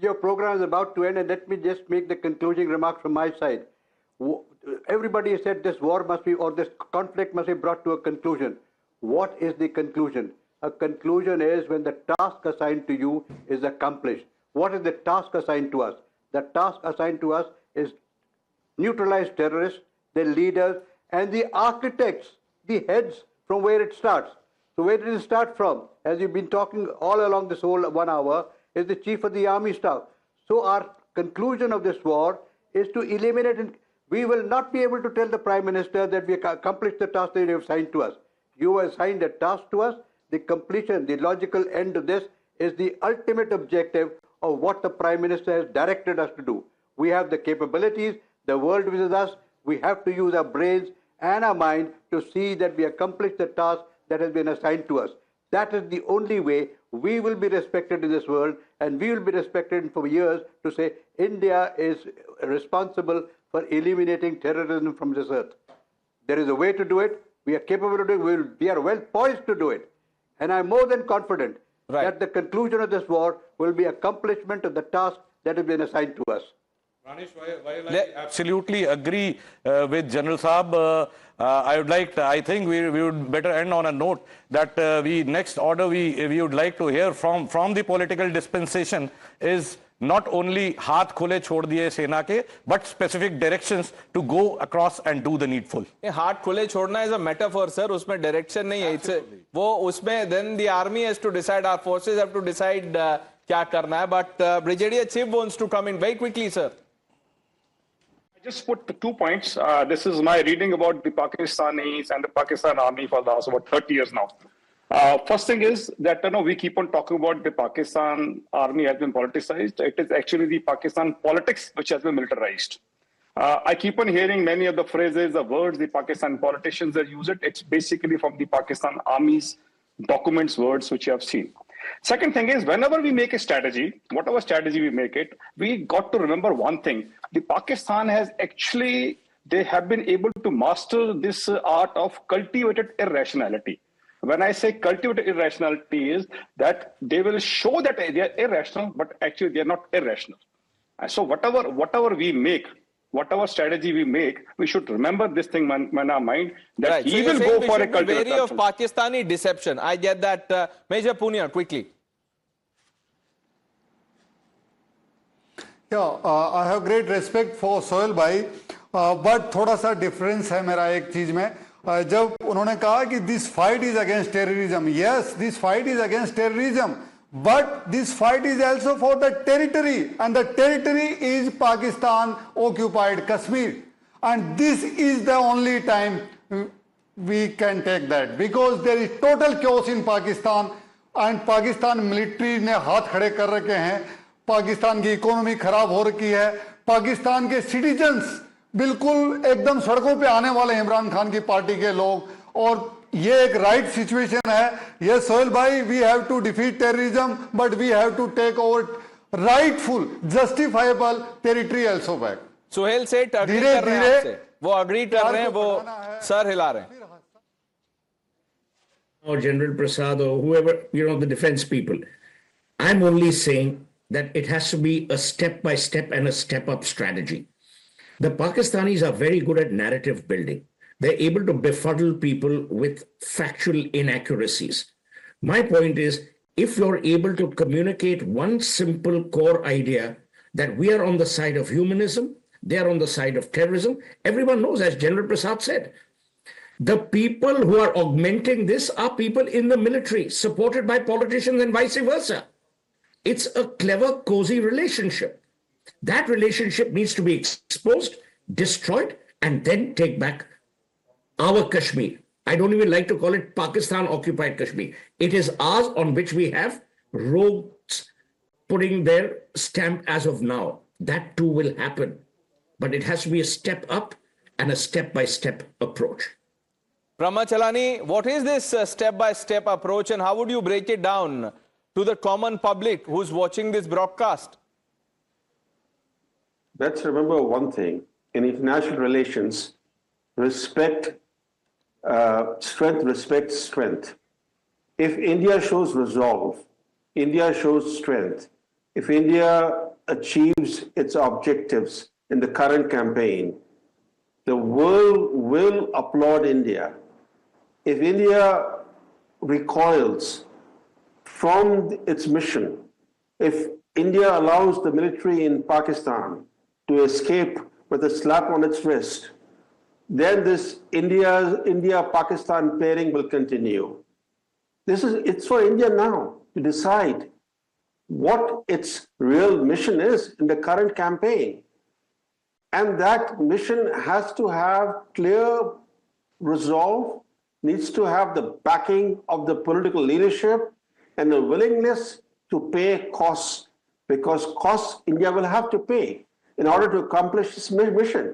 Speaker 6: Your program is about to end, and let me just make the concluding remark from my side. Everybody said this war must be, or this conflict must be brought to a conclusion. What is the conclusion? A conclusion is when the task assigned to you is accomplished. What is the task assigned to us? The task assigned to us is neutralize terrorists, their leaders, and the architects, the heads from where it starts. So where did it start from? As you've been talking all along this whole 1 hour, is the Chief of the Army Staff. So our conclusion of this war is to eliminate, and we will not be able to tell the Prime Minister that we accomplished the task that you have assigned to us. You have assigned a task to us. The completion, the logical end of this is the ultimate objective of what the Prime Minister has directed us to do. We have the capabilities, the world is with us. We have to use our brains and our mind to see that we accomplish the task that has been assigned to us. That is the only way we will be respected in this world, and we will be respected for years to say India is responsible for eliminating terrorism from this earth. There is a way to do it. We are capable of doing it. We are well poised to do it. And I'm more than confident that the conclusion of this war will be accomplishment of the task that has been assigned to us.
Speaker 4: Pranesh, while I absolutely agree with General Saab, I think we would better end on a note that next order we would like to hear from the political dispensation is not only haath khule chhod diye sena ke, but specific directions to go across and do the needful.
Speaker 1: Haath khule chhodna is a metaphor, sir. Usme direction nahi hai. It's wo usme then the army has to decide, our forces have to decide kya karna hai. But Brigadier Chief wants to come in very quickly, sir.
Speaker 10: I just put 2 points. This is my reading about the Pakistanis and the Pakistan Army for the last about 30 years now. First thing is that we keep on talking about the Pakistan Army has been politicized. It is actually the Pakistan politics which has been militarized. I keep on hearing many of the phrases, the words, the Pakistan politicians that use it. It's basically from the Pakistan Army's documents, words which you have seen. Second thing is, whenever we make a strategy, whatever strategy we make it, we got to remember one thing. The Pakistan has actually, they have been able to master this art of cultivated irrationality. When I say cultivated irrationality is that they will show that they are irrational, but actually they are not irrational. And so whatever we make, whatever strategy we make, we should remember this thing in our mind, that
Speaker 1: right.
Speaker 10: he
Speaker 1: so
Speaker 10: will go for a cultural
Speaker 1: wary of Pakistani deception. I get that. Major Punia, quickly.
Speaker 11: Yeah, I have great respect for Sohail bhai, but थोड़ा सा difference है मेरा एक चीज में. जब उन्होंने कहा कि this fight is against terrorism, yes, this fight is against terrorism, but this fight is also for the territory, and the territory is Pakistan occupied Kashmir, and this is the only time we can take that, because there is total chaos in Pakistan, and Pakistan military ने हाथ खड़े कर रखे हैं. पाकिस्तान की economy खराब हो रखी है. पाकिस्तान के सिटीजन्स बिल्कुल एकदम सड़कों पे आने वाले इमरान खान की पार्टी के लोग, और ये एक राइट सिचुएशन है. ये सोहेल भाई, we have to defeat terrorism, but we have to take over rightful justifiable territory also back.
Speaker 1: Sohail Seth agree कर रहे हैं आपसे, वो अग्री कर रहे हैं, वो सर हिला रहे हैं.
Speaker 5: Or General Prasad or whoever, the defense people, I'm only saying that it has to be a step-by-step and a step-up strategy. The Pakistanis are very good at narrative building. They're able to befuddle people with factual inaccuracies. My point is, if you're able to communicate one simple core idea that we are on the side of humanism, they are on the side of terrorism. Everyone knows, as General Prasad said, the people who are augmenting this are people in the military, supported by politicians and vice versa. It's a clever, cozy relationship. That relationship needs to be exposed, destroyed, and then take back our Kashmir. I don't even like to call it Pakistan-occupied Kashmir. It is ours, on which we have rogues putting their stamp as of now. That too will happen. But it has to be a step up and a step-by-step approach.
Speaker 1: Brahmachalani, what is this step-by-step approach, and how would you break it down to the common public who's watching this broadcast?
Speaker 8: Let's remember one thing. In international relations, strength respects strength. If India shows resolve, India shows strength. If India achieves its objectives in the current campaign, the world will applaud India. If India recoils from its mission, if India allows the military in Pakistan to escape with a slap on its wrist, then this India-Pakistan pairing will continue. It's for India now to decide what its real mission is in the current campaign. And that mission has to have clear resolve, needs to have the backing of the political leadership and the willingness to pay costs, because costs India will have to pay in order to accomplish its mission.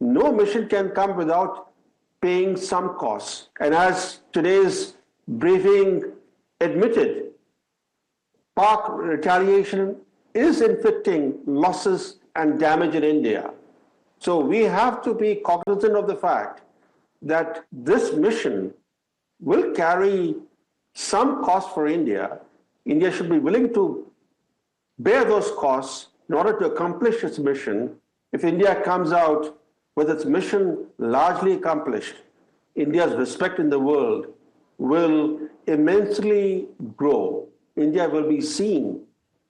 Speaker 8: No mission can come without paying some costs. And as today's briefing admitted, Pak retaliation is inflicting losses and damage in India. So we have to be cognizant of the fact that this mission will carry some cost for India. India should be willing to bear those costs in order to accomplish its mission. If India comes out with its mission largely accomplished, India's respect in the world will immensely grow. India will be seen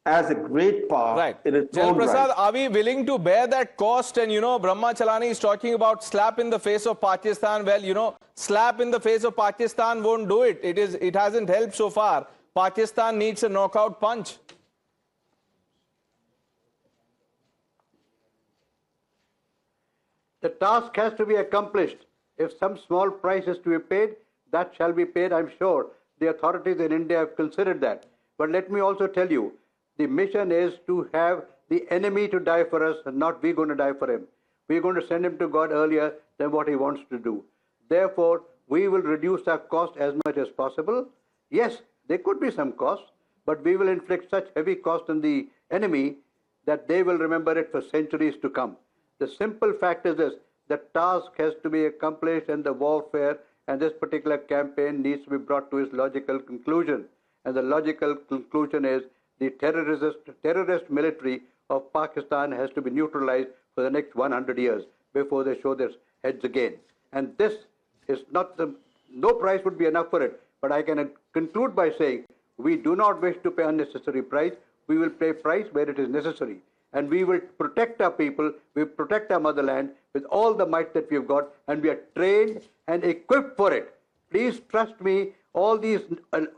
Speaker 8: as a great power in its own right.
Speaker 1: Prasad, are we willing to bear that cost? And, you know, Brahmachalani is talking about slap in the face of Pakistan. Well, you know, slap in the face of Pakistan won't do it. It hasn't helped so far. Pakistan needs a knockout punch.
Speaker 6: The task has to be accomplished. If some small price is to be paid, that shall be paid, I'm sure. The authorities in India have considered that. But let me also tell you, the mission is to have the enemy to die for us and not we going to die for him. We're going to send him to God earlier than what he wants to do. Therefore, we will reduce our cost as much as possible. Yes, there could be some cost, but we will inflict such heavy cost on the enemy that they will remember it for centuries to come. The simple fact is this: the task has to be accomplished, and the warfare and this particular campaign needs to be brought to its logical conclusion. And the logical conclusion is the terrorist military of Pakistan has to be neutralized for the next 100 years before they show their heads again. And this is not no price would be enough for it. But I can conclude by saying we do not wish to pay unnecessary price. We will pay price where it is necessary. And we will protect our people, we protect our motherland with all the might that we've got, and we are trained and equipped for it. Please trust me, all these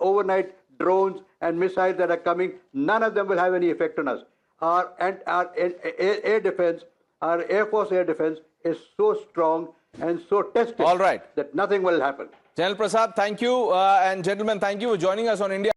Speaker 6: overnight drones and missiles that are coming, none of them will have any effect on us. Our air defense, our Air Force air defense is so strong and so tested that nothing will happen.
Speaker 1: General Prasad, thank you. And gentlemen, thank you for joining us on India.